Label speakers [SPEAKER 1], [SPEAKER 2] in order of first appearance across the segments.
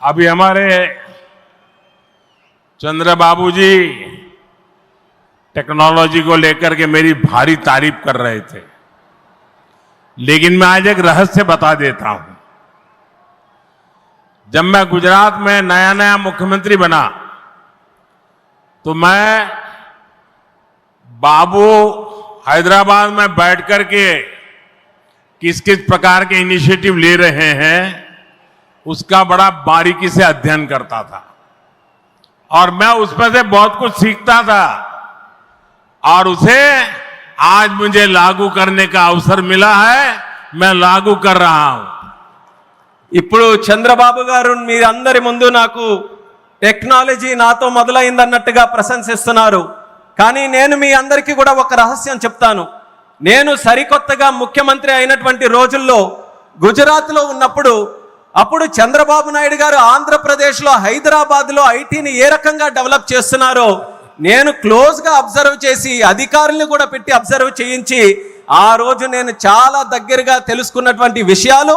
[SPEAKER 1] अभी हमारे चंद्रबाबू जी टेक्नोलॉजी को लेकर के मेरी भारी तारीफ कर रहे थे, लेकिन मैं आज एक रहस्य बता देता हूं। जब मैं गुजरात में नया मुख्यमंत्री बना तो मैं बाबू हैदराबाद में बैठ करके किस किस प्रकार के इनिशिएटिव ले रहे हैं उसका बड़ा बारीकी से अध्ययन करता था और मैं उसमें से बहुत कुछ सीखता था और उसे आज मुझे लागू करने का अवसर मिला है। मैं लागू कर रहा हूं।
[SPEAKER 2] ఇప్పుడు చంద్రబాబు గారు మీరందరి ముందు నాకు టెక్నాలజీ నాతో మొదలైందన్నట్టుగా ప్రశంసిస్తున్నారు. కానీ నేను మీ అందరికీ కూడా ఒక రహస్యం చెప్తాను. నేను సరికొత్తగా ముఖ్యమంత్రి అయినటువంటి రోజుల్లో గుజరాత్లో ఉన్నప్పుడు అప్పుడు చంద్రబాబు నాయుడు గారు ఆంధ్రప్రదేశ్లో హైదరాబాద్లో ఐటీని ఏ రకంగా డెవలప్ చేస్తున్నారో నేను క్లోజ్గా అబ్జర్వ్ చేసి అధికారులను కూడా పెట్టి అబ్జర్వ్ చేయించి ఆ రోజు నేను చాలా దగ్గరగా తెలుసుకున్నటువంటి విషయాలు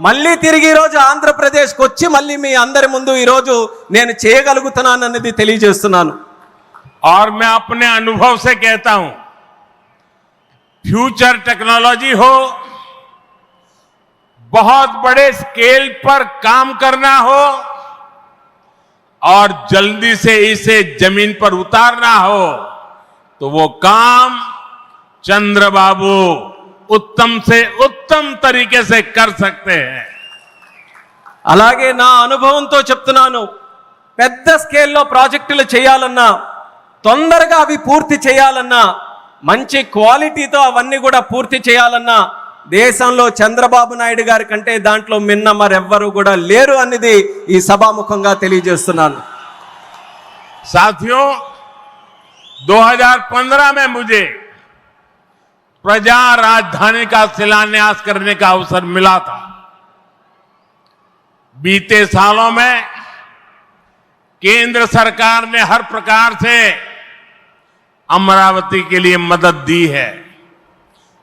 [SPEAKER 2] మళ్ళీ తిరిగి ఈ రోజు ఆంధ్రప్రదేశ్కి వచ్చి మళ్ళీ మీ అందరి ముందు ఈ రోజు నేను చేయగలుగుతున్నానన్నది తెలియజేస్తున్నాను.
[SPEAKER 1] और मैं अपने अनुभव से कहता हूं, फ्यूचर टेक्नोलॉजी हो, बहुत बड़े स्केल पर काम करना हो और जल्दी से इसे जमीन पर उतारना हो तो वो काम चंद्रबाबू उत्तम से उत्तम तरीके से कर सकते हैं.
[SPEAKER 2] అలాగే నా అనుభవంతో చెప్తున్నాను. పెద్ద స్కేల్లో ప్రాజెక్టులు చేయాలన్నా తొందరగా అవి పూర్తి చేయాలన్నా మంచి క్వాలిటీతో అవన్నీ కూడా పూర్తి చేయాలన్నా దేశంలో చంద్రబాబు నాయుడు గారి కంటే దాంట్లో మిన్న మరెవ్వరూ కూడా లేరు అనేది ఈ సభాముఖంగా తెలియజేస్తున్నాను.
[SPEAKER 1] साथियों, 2015 में मुझे प्रजा राजधानी का शिलान्यास करने का अवसर मिला था. बीते सालों में केंद्र सरकार ने हर प्रकार से अमरावती के लिए मदद दी है.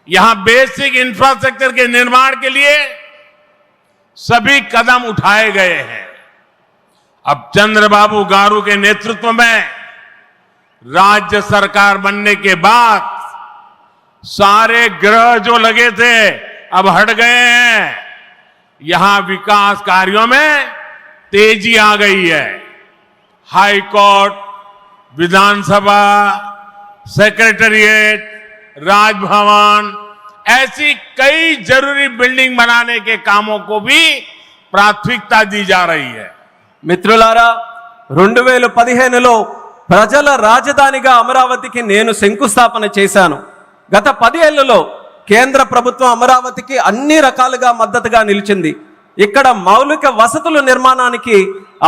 [SPEAKER 1] यहां बेसिक इंफ्रास्ट्रक्चर के निर्माण के लिए सभी कदम उठाए गए हैं. अब चंद्रबाबू गारू के नेतृत्व में राज्य सरकार बनने के बाद सारे ग्रह जो लगे थे अब हट गए हैं. यहां विकास कार्यों में तेजी आ गई है. हाई कोर्ट, विधानसभा, सेक्रेटेरिएट, राजभवन, ऐसी कई जरूरी बिल्डिंग बनाने के कामों को भी प्राथमिकता दी जा रही है.
[SPEAKER 2] మిత్రులారా, 2015లో ప్రజల రాజధానిగా అమరావతికి నేను శంకుస్థాపన చేశాను. గత 10 ఏళ్లలో కేంద్ర ప్రభుత్వం అమరావతికి అన్ని రకాలుగా మద్దతుగా నిలిచింది. ఇక్కడ మౌలిక వసతుల నిర్మాణానికి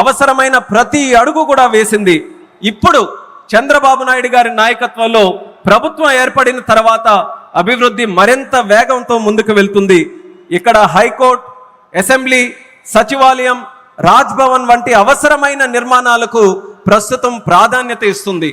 [SPEAKER 2] అవసరమైన ప్రతి అడుగు కూడా వేసింది. ఇప్పుడు చంద్రబాబు నాయుడు గారి నాయకత్వంలో ప్రభుత్వం ఏర్పడిన తర్వాత అభివృద్ధి మరింత వేగంతో ముందుకు వెళ్తుంది. ఇక్కడ హైకోర్టు, అసెంబ్లీ, సచివాలయం, రాజ్భవన్ వంటి అవసరమైన నిర్మాణాలకు ప్రస్తుతం ప్రాధాన్యత ఇస్తుంది.